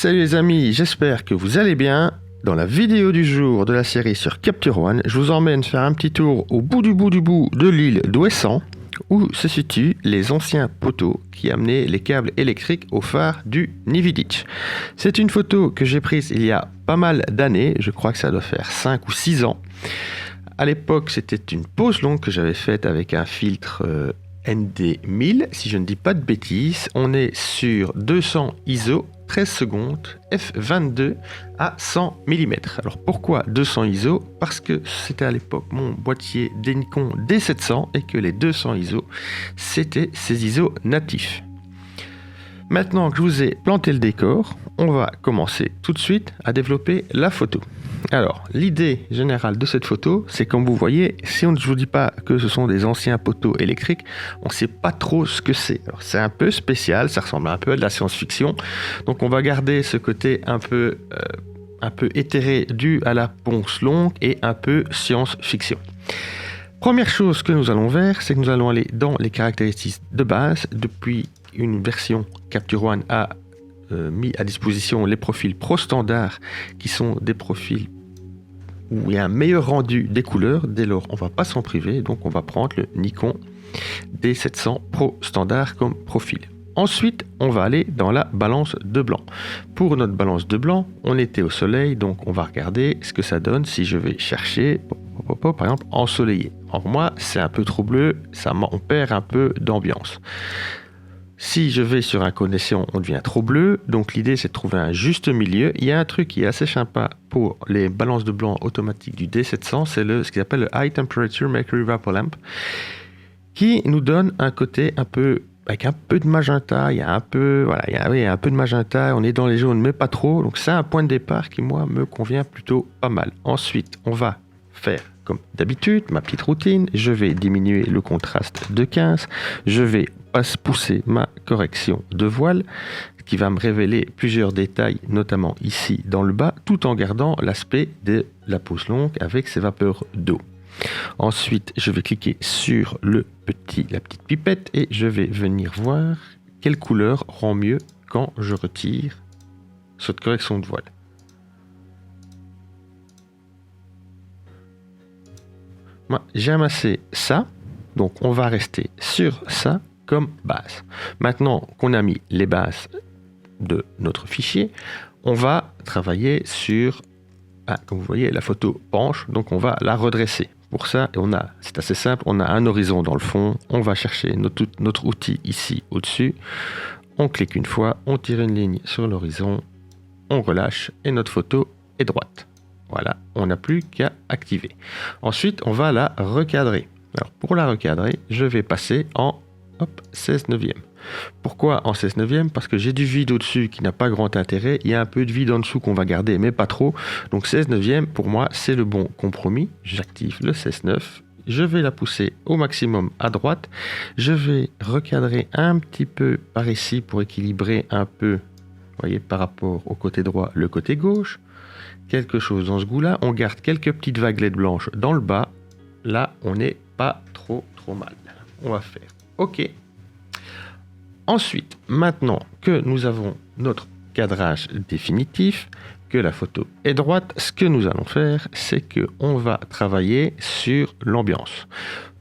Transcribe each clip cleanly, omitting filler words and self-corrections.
Salut les amis, j'espère que vous allez bien. Dans la vidéo du jour de la série sur Capture One, je vous emmène faire un petit tour au bout du bout de l'île d'Ouessant, où se situent les anciens poteaux qui amenaient les câbles électriques au phare du Nividitch. C'est une photo que j'ai prise il y a pas mal d'années, je crois que ça doit faire 5 ou 6 ans. À l'époque, c'était une pose longue que j'avais faite avec un filtre ND1000, si je ne dis pas de bêtises. On est sur 200 ISO, 13 secondes, f22 à 100 mm. Alors pourquoi 200 ISO? Parce que c'était à l'époque mon boîtier Nikon D700 et que les 200 ISO, c'était ces ISO natifs. Maintenant que je vous ai planté le décor, on va commencer tout de suite à développer la photo. Alors, l'idée générale de cette photo, c'est comme vous voyez, si on ne vous dit pas que ce sont des anciens poteaux électriques, on ne sait pas trop ce que c'est. Alors, c'est un peu spécial, ça ressemble un peu à de la science-fiction. Donc, on va garder ce côté un peu éthéré dû à la ponce longue et un peu science-fiction. Première chose que nous allons faire, c'est que nous allons aller dans les caractéristiques de base. Depuis une version Capture One a mis à disposition les profils Pro Standard, qui sont des profils où il y a un meilleur rendu des couleurs. Dès lors, on ne va pas s'en priver, donc on va prendre le Nikon D700 Pro Standard comme profil. Ensuite, on va aller dans la balance de blanc. Pour notre balance de blanc, on était au soleil, donc on va regarder ce que ça donne si je vais chercher, par exemple, ensoleillé. Pour moi, c'est un peu trop bleu, on perd un peu d'ambiance. Si je vais sur un connaissant, on devient trop bleu. Donc l'idée, c'est de trouver un juste milieu. Il y a un truc qui est assez sympa pour les balances de blanc automatiques du D700, c'est ce qu'ils appelle le High Temperature Mercury Vapor Lamp, qui nous donne un côté un peu avec un peu de magenta. Il y a un peu de magenta. On est dans les jaunes, mais pas trop. Donc c'est un point de départ qui, moi, me convient plutôt pas mal. Ensuite, on va faire comme d'habitude ma petite routine. Je vais diminuer le contraste de 15. Je vais pousser ma correction de voile qui va me révéler plusieurs détails, notamment ici dans le bas, tout en gardant l'aspect de la pose longue avec ses vapeurs d'eau. Ensuite, je vais cliquer sur la petite pipette et je vais venir voir quelle couleur rend mieux quand je retire cette correction de voile. Moi, j'ai amassé ça, donc on va rester sur ça comme base. Maintenant qu'on a mis les bases de notre fichier, on va travailler sur, comme vous voyez, la photo penche, donc on va la redresser. Pour ça, c'est assez simple, on a un horizon dans le fond, on va chercher notre outil ici au-dessus, on clique une fois, on tire une ligne sur l'horizon, on relâche et notre photo est droite. Voilà, on n'a plus qu'à activer. Ensuite, on va la recadrer. Alors, pour la recadrer, je vais passer en 16 neuvième. Pourquoi en 16 neuvième? Parce que j'ai du vide au-dessus qui n'a pas grand intérêt. Il y a un peu de vide en dessous qu'on va garder, mais pas trop. Donc 16 neuvième, pour moi, c'est le bon compromis. J'active le 16-9. Je vais la pousser au maximum à droite. Je vais recadrer un petit peu par ici pour équilibrer un peu, vous voyez, par rapport au côté droit, le côté gauche. Quelque chose dans ce goût-là. On garde quelques petites vaguelettes blanches dans le bas. Là, on n'est pas trop mal. On va faire OK. Ensuite, maintenant que nous avons notre cadrage définitif, que la photo est droite, ce que nous allons faire, c'est qu'on va travailler sur l'ambiance.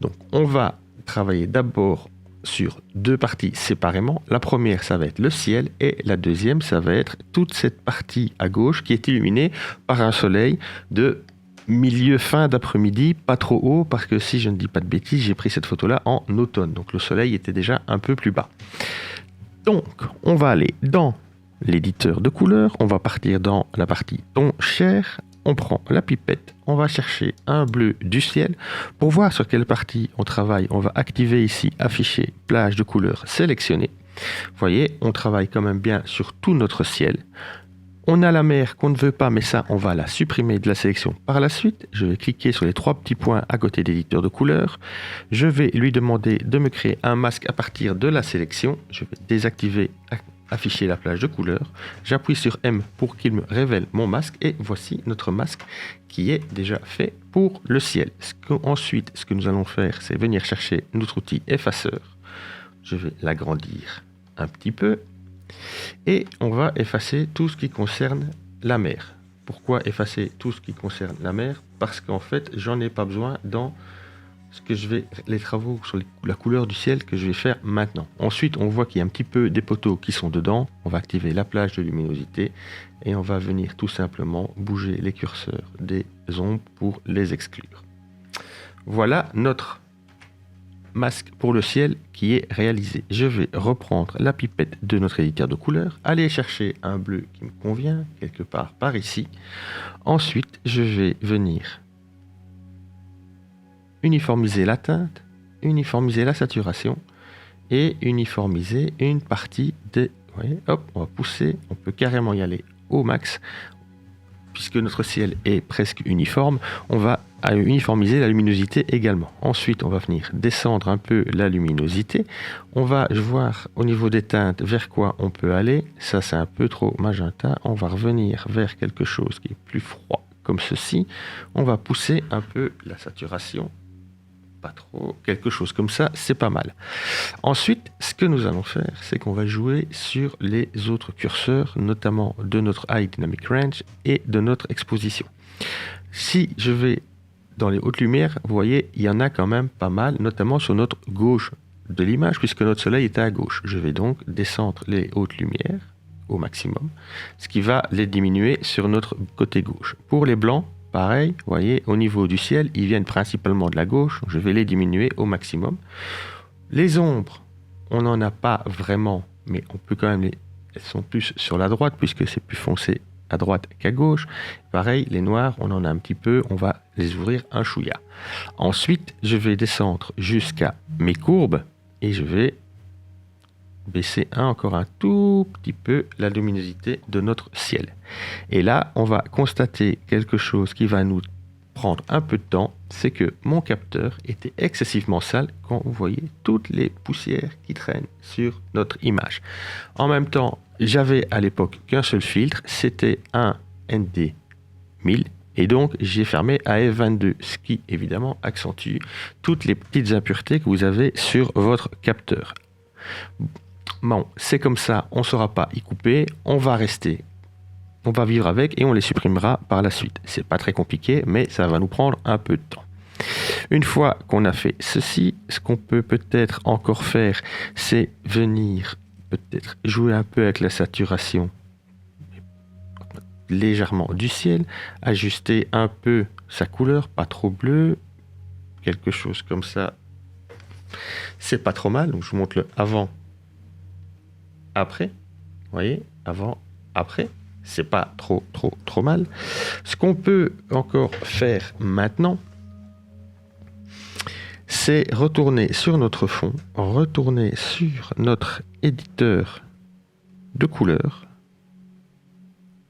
Donc, on va travailler d'abord sur deux parties séparément. La première, ça va être le ciel et la deuxième, ça va être toute cette partie à gauche qui est illuminée par un soleil de fin d'après-midi, pas trop haut, parce que si je ne dis pas de bêtises, j'ai pris cette photo-là en automne. Donc le soleil était déjà un peu plus bas. Donc, on va aller dans l'éditeur de couleurs, on va partir dans la partie ton chair, on prend la pipette, on va chercher un bleu du ciel. Pour voir sur quelle partie on travaille, on va activer ici, afficher plage de couleurs sélectionnée. Vous voyez, on travaille quand même bien sur tout notre ciel. On a la mer qu'on ne veut pas, mais ça, on va la supprimer de la sélection par la suite. Je vais cliquer sur les trois petits points à côté d'éditeur de couleurs. Je vais lui demander de me créer un masque à partir de la sélection. Je vais désactiver, afficher la plage de couleurs. J'appuie sur M pour qu'il me révèle mon masque. Et voici notre masque qui est déjà fait pour le ciel. Ensuite, ce que nous allons faire, c'est venir chercher notre outil effaceur. Je vais l'agrandir un petit peu. Et on va effacer tout ce qui concerne la mer. Pourquoi effacer tout ce qui concerne la mer? Parce qu'en fait, j'en ai pas besoin dans les travaux sur la couleur du ciel que je vais faire maintenant. Ensuite, on voit qu'il y a un petit peu des poteaux qui sont dedans. On va activer la plage de luminosité et on va venir tout simplement bouger les curseurs des ombres pour les exclure. Voilà notre masque pour le ciel qui est réalisé. Je vais reprendre la pipette de notre éditeur de couleurs, aller chercher un bleu qui me convient quelque part par ici. Ensuite, je vais venir uniformiser la teinte, uniformiser la saturation et uniformiser une partie des... Vous voyez, hop, on va pousser, on peut carrément y aller au max. Puisque notre ciel est presque uniforme, on va uniformiser la luminosité également. Ensuite, on va venir descendre un peu la luminosité. On va voir au niveau des teintes vers quoi on peut aller. Ça, c'est un peu trop magenta. On va revenir vers quelque chose qui est plus froid, comme ceci. On va pousser un peu la saturation. Pas trop, quelque chose comme ça, c'est pas mal. Ensuite, ce que nous allons faire, c'est qu'on va jouer sur les autres curseurs, notamment de notre High Dynamic Range et de notre exposition. Si je vais dans les hautes lumières, vous voyez, il y en a quand même pas mal, notamment sur notre gauche de l'image, puisque notre soleil était à gauche. Je vais donc descendre les hautes lumières au maximum, ce qui va les diminuer sur notre côté gauche. Pour les blancs, pareil, vous voyez, au niveau du ciel, ils viennent principalement de la gauche. Je vais les diminuer au maximum. Les ombres, on n'en a pas vraiment, mais on peut quand même elles sont plus sur la droite, puisque c'est plus foncé à droite qu'à gauche. Pareil, les noirs, on en a un petit peu. On va les ouvrir un chouïa. Ensuite, je vais descendre jusqu'à mes courbes et je vais baisser encore un tout petit peu la luminosité de notre ciel. Et là, on va constater quelque chose qui va nous prendre un peu de temps, c'est que mon capteur était excessivement sale quand vous voyez toutes les poussières qui traînent sur notre image. En même temps, j'avais à l'époque qu'un seul filtre, c'était un ND1000, et donc j'ai fermé à F22, ce qui évidemment accentue toutes les petites impuretés que vous avez sur votre capteur. Bon, c'est comme ça, on ne saura pas y couper, on va vivre avec et on les supprimera par la suite. C'est pas très compliqué, mais ça va nous prendre un peu de temps. Une fois qu'on a fait ceci, ce qu'on peut peut-être encore faire, c'est venir peut-être jouer un peu avec la saturation légèrement du ciel, ajuster un peu sa couleur, pas trop bleu, quelque chose comme ça. C'est pas trop mal, donc je vous montre le avant. Après, vous voyez, avant, après, c'est pas trop mal. Ce qu'on peut encore faire maintenant, c'est retourner sur notre fond, retourner sur notre éditeur de couleurs,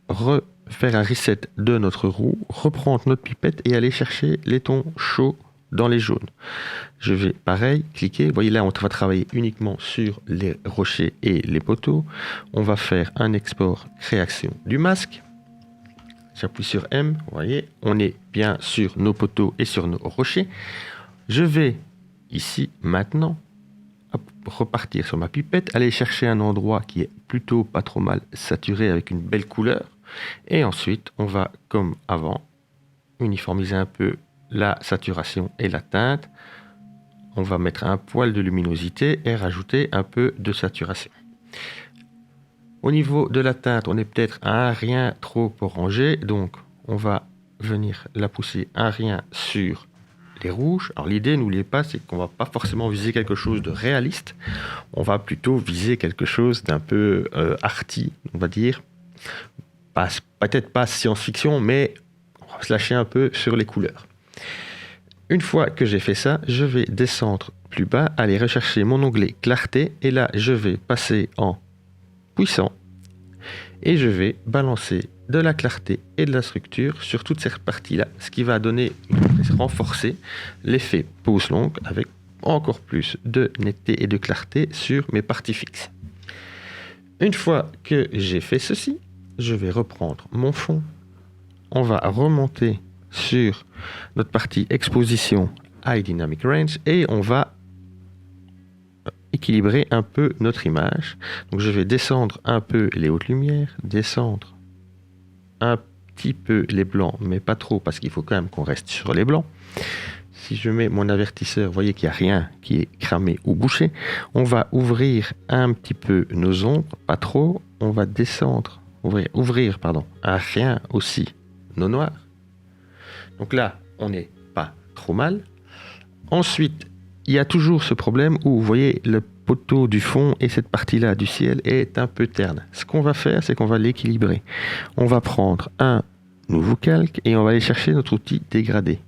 refaire un reset de notre roue, reprendre notre pipette et aller chercher les tons chauds dans les jaunes. Je vais pareil cliquer, vous voyez là on va travailler uniquement sur les rochers et les poteaux. On va faire un export création du masque. J'appuie sur M, vous voyez, on est bien sur nos poteaux et sur nos rochers. Je vais ici maintenant repartir sur ma pipette, aller chercher un endroit qui est plutôt pas trop mal saturé avec une belle couleur. Et ensuite on va comme avant uniformiser un peu la saturation et la teinte. On va mettre un poil de luminosité et rajouter un peu de saturation. Au niveau de la teinte, on est peut-être à un rien trop orangé, donc on va venir la pousser un rien sur les rouges. Alors l'idée, n'oubliez pas, c'est qu'on va pas forcément viser quelque chose de réaliste, on va plutôt viser quelque chose d'un peu arty, on va dire. Peut-être pas science-fiction, mais on va se lâcher un peu sur les couleurs. Une fois que j'ai fait ça, je vais descendre plus bas, aller rechercher mon onglet clarté et là je vais passer en puissant et je vais balancer de la clarté et de la structure sur toute cette partie-là, ce qui va renforcer l'effet pause longue avec encore plus de netteté et de clarté sur mes parties fixes. Une fois que j'ai fait ceci, je vais reprendre mon fond, on va remonter sur notre partie exposition High Dynamic Range et on va équilibrer un peu notre image. Donc je vais descendre un peu les hautes lumières, descendre un petit peu les blancs, mais pas trop parce qu'il faut quand même qu'on reste sur les blancs. Si je mets mon avertisseur, vous voyez qu'il n'y a rien qui est cramé ou bouché. On va ouvrir un petit peu nos ombres, pas trop. On va descendre, ouvrir à rien aussi nos noirs. Donc là, on n'est pas trop mal. Ensuite, il y a toujours ce problème où vous voyez le poteau du fond et cette partie-là du ciel est un peu terne. Ce qu'on va faire, c'est qu'on va l'équilibrer. On va prendre un nouveau calque et on va aller chercher notre outil dégradé.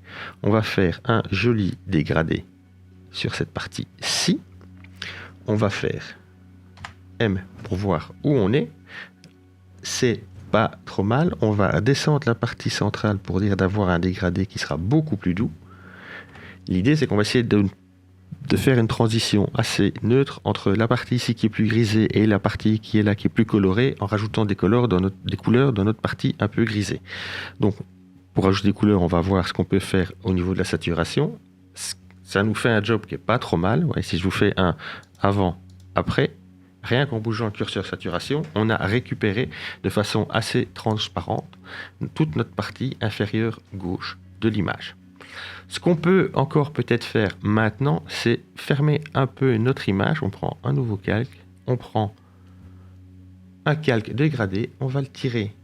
On va faire un joli dégradé sur cette partie-ci. On va faire M pour voir où on est. C'est pas trop mal. On va descendre la partie centrale pour dire d'avoir un dégradé qui sera beaucoup plus doux. L'idée, c'est qu'on va essayer de faire une transition assez neutre entre la partie ici qui est plus grisée et la partie qui est là qui est plus colorée en rajoutant des couleurs dans notre partie un peu grisée. Donc pour ajouter des couleurs, on va voir ce qu'on peut faire au niveau de la saturation. Ça nous fait un job qui est pas trop mal. Ouais, si je vous fais un avant, après, rien qu'en bougeant le curseur saturation, on a récupéré de façon assez transparente toute notre partie inférieure gauche de l'image. Ce qu'on peut encore peut-être faire maintenant, c'est fermer un peu notre image. On prend un nouveau calque, on prend un calque dégradé, on va le tirer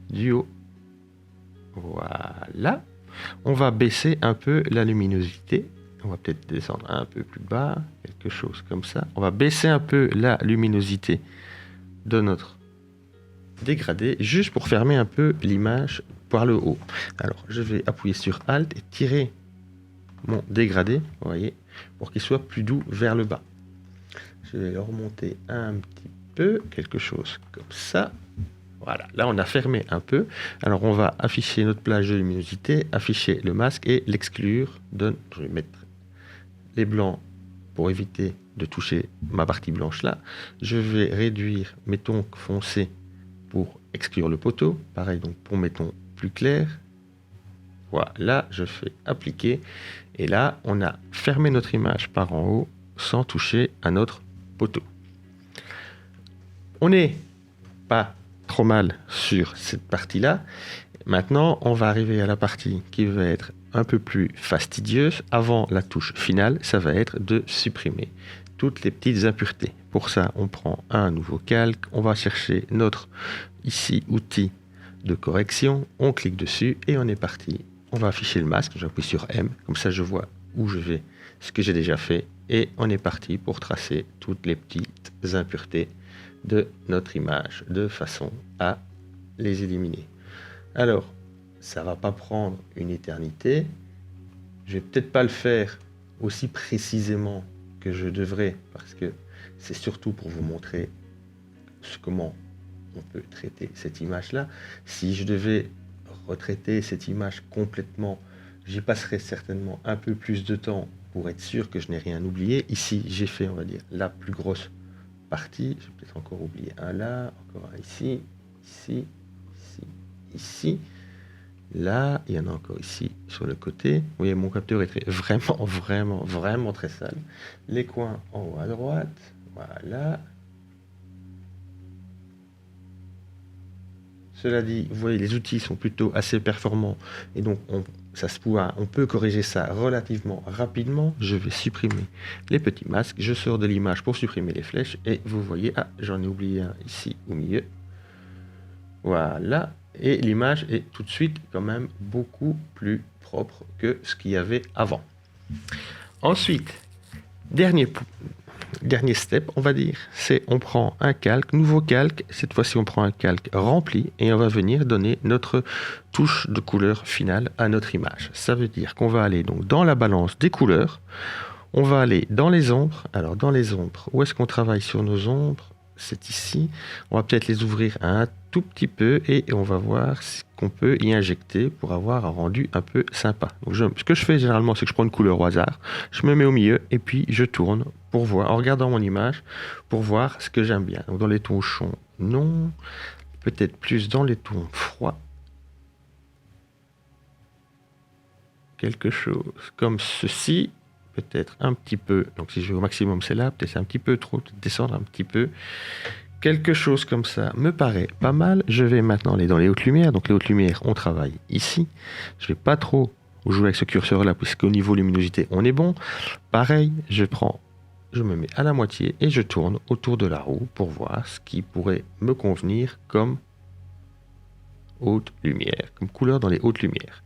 du haut. Voilà. On va baisser un peu la luminosité. On va peut-être descendre un peu plus bas, quelque chose comme ça. On va baisser un peu la luminosité de notre dégradé, juste pour fermer un peu l'image par le haut. Alors, je vais appuyer sur Alt et tirer mon dégradé, vous voyez, pour qu'il soit plus doux vers le bas. Je vais le remonter un petit peu, quelque chose comme ça. Voilà, là on a fermé un peu. Alors on va afficher notre plage de luminosité, afficher le masque et l'exclure. Je vais mettre les blancs pour éviter de toucher ma partie blanche là. Je vais réduire mes tons foncés pour exclure le poteau. Pareil donc pour mes tons plus clairs. Voilà, je fais appliquer. Et là, on a fermé notre image par en haut sans toucher à notre poteau. On n'est pas trop mal sur cette partie-là. Maintenant, on va arriver à la partie qui va être un peu plus fastidieuse. Avant la touche finale, ça va être de supprimer toutes les petites impuretés. Pour ça, on prend un nouveau calque. On va chercher notre, ici, outil de correction. On clique dessus et on est parti. On va afficher le masque, j'appuie sur M, comme ça je vois où je vais, ce que j'ai déjà fait, et on est parti pour tracer toutes les petites impuretés de notre image, de façon à les éliminer. Alors, ça va pas prendre une éternité, je vais peut-être pas le faire aussi précisément que je devrais, parce que c'est surtout pour vous montrer comment on peut traiter cette image-là. Si je devais retraiter cette image complètement, j'y passerai certainement un peu plus de temps pour être sûr que je n'ai rien oublié. Ici, j'ai fait, on va dire, la plus grosse partie. Je vais peut-être encore oublier un là, encore un ici, ici, ici, ici. Là, il y en a encore ici sur le côté. Vous voyez, mon capteur est vraiment très sale. Les coins en haut à droite, voilà. Cela dit, vous voyez, les outils sont plutôt assez performants et donc on peut corriger ça relativement rapidement. Je vais supprimer les petits masques, je sors de l'image pour supprimer les flèches et vous voyez, j'en ai oublié un ici au milieu. Voilà, et l'image est tout de suite quand même beaucoup plus propre que ce qu'il y avait avant. Ensuite, dernier step, on va dire, c'est on prend un calque, nouveau calque, cette fois-ci on prend un calque rempli et on va venir donner notre touche de couleur finale à notre image. Ça veut dire qu'on va aller donc dans la balance des couleurs, on va aller dans les ombres. Alors dans les ombres, où est-ce qu'on travaille sur nos ombres? C'est ici. On va peut-être les ouvrir un tout petit peu et on va voir ce qu'on peut y injecter pour avoir un rendu un peu sympa. Donc ce que je fais généralement, c'est que je prends une couleur au hasard, je me mets au milieu et puis je tourne pour voir, en regardant mon image, pour voir ce que j'aime bien. Donc dans les tons chauds, non. Peut-être plus dans les tons froids. Quelque chose comme ceci. peut-être un petit peu, donc si je vais au maximum c'est là, peut-être un petit peu trop, descendre un petit peu. Quelque chose comme ça me paraît pas mal. Je vais maintenant aller dans les hautes lumières. Donc les hautes lumières, on travaille ici. Je vais pas trop jouer avec ce curseur là, puisqu'au niveau luminosité, on est bon. Pareil, je me mets à la moitié et je tourne autour de la roue pour voir ce qui pourrait me convenir comme haute lumière, comme couleur dans les hautes lumières.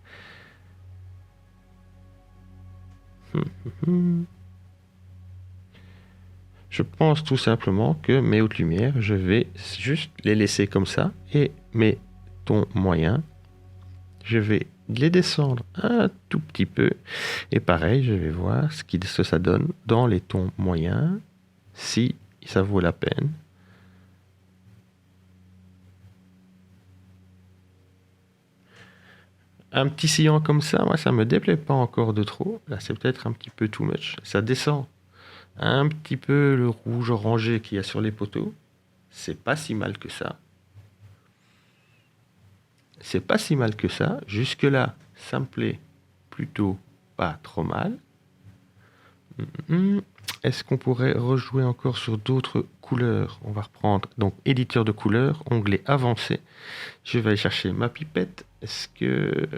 Je pense tout simplement que mes hautes lumières, je vais juste les laisser comme ça. Et mes tons moyens, je vais les descendre un tout petit peu. Et pareil, je vais voir ce que ça donne dans les tons moyens, si ça vaut la peine. Un petit sillon comme ça, moi, ça me déplaît pas encore de trop. Là, c'est peut-être un petit peu too much. Ça descend un petit peu le rouge orangé qu'il y a sur les poteaux. C'est pas si mal que ça. C'est pas si mal que ça. Jusque-là, ça me plaît plutôt pas trop mal. Est-ce qu'on pourrait rejouer encore sur d'autres couleurs? On va reprendre donc éditeur de couleurs, onglet avancé. Je vais aller chercher ma pipette. Est-ce que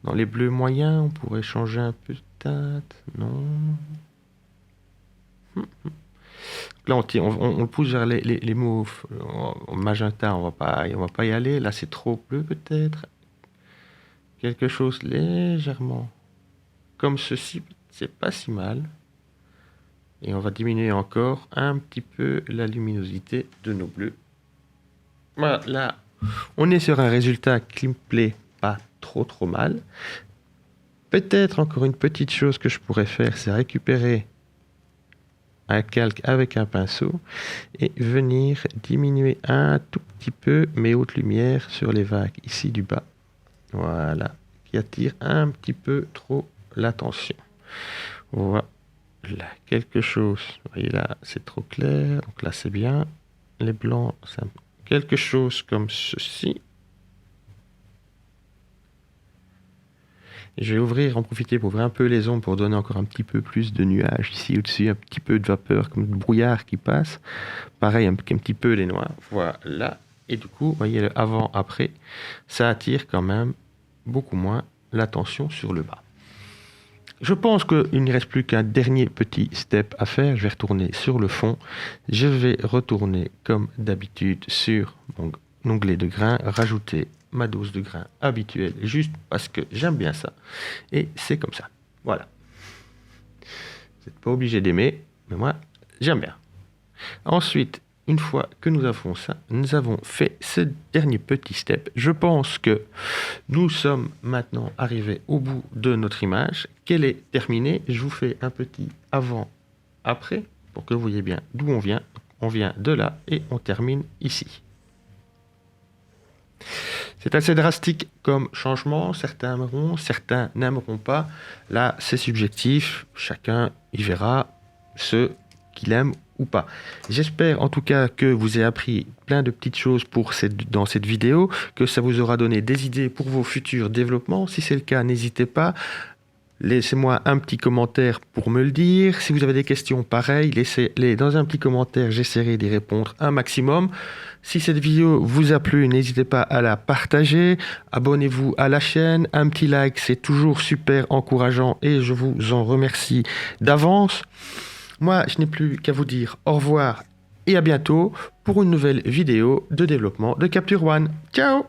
dans les bleus moyens, on pourrait changer un peu de teinte? Non. Là, on le pousse vers les mauves. En magenta, on va pas y aller. Là, c'est trop bleu peut-être. Quelque chose légèrement comme ceci, c'est pas si mal. Et on va diminuer encore un petit peu la luminosité de nos bleus. Voilà, là, on est sur un résultat qui me plaît pas trop mal. Peut-être encore une petite chose que je pourrais faire, c'est récupérer un calque avec un pinceau et venir diminuer un tout petit peu mes hautes lumières sur les vagues ici du bas. Voilà, qui attire un petit peu trop l'attention. Voilà, quelque chose. Vous voyez là, c'est trop clair. Donc là, c'est bien. Les blancs, c'est quelque chose comme ceci. Je vais en profiter pour ouvrir un peu les ombres pour donner encore un petit peu plus de nuages ici au-dessus, un petit peu de vapeur comme de brouillard qui passe. Pareil, un petit peu les noirs. Voilà. Et du coup, vous voyez le avant-après, ça attire quand même beaucoup moins l'attention sur le bas. Je pense qu'il ne reste plus qu'un dernier petit step à faire. Je vais retourner sur le fond. Je vais retourner comme d'habitude sur mon onglet de grain, rajouter ma dose de grain habituelle, juste parce que j'aime bien ça. Et c'est comme ça. Voilà. Vous n'êtes pas obligé d'aimer, mais moi, j'aime bien. Ensuite, une fois que nous avons ça, nous avons fait ce dernier petit step. Je pense que nous sommes maintenant arrivés au bout de notre image, qu'elle est terminée. Je vous fais un petit avant-après pour que vous voyez bien d'où on vient. On vient de là et on termine ici. C'est assez drastique comme changement. Certains aimeront, certains n'aimeront pas. Là, c'est subjectif. Chacun y verra ce qu'il aime ou pas. J'espère en tout cas que vous avez appris plein de petites choses dans cette vidéo, que ça vous aura donné des idées pour vos futurs développements. Si c'est le cas, n'hésitez pas. Laissez-moi un petit commentaire pour me le dire. Si vous avez des questions, pareil, laissez-les dans un petit commentaire. J'essaierai d'y répondre un maximum. Si cette vidéo vous a plu, n'hésitez pas à la partager. Abonnez-vous à la chaîne. Un petit like, c'est toujours super encourageant et je vous en remercie d'avance. Moi, je n'ai plus qu'à vous dire au revoir et à bientôt pour une nouvelle vidéo de développement de Capture One. Ciao!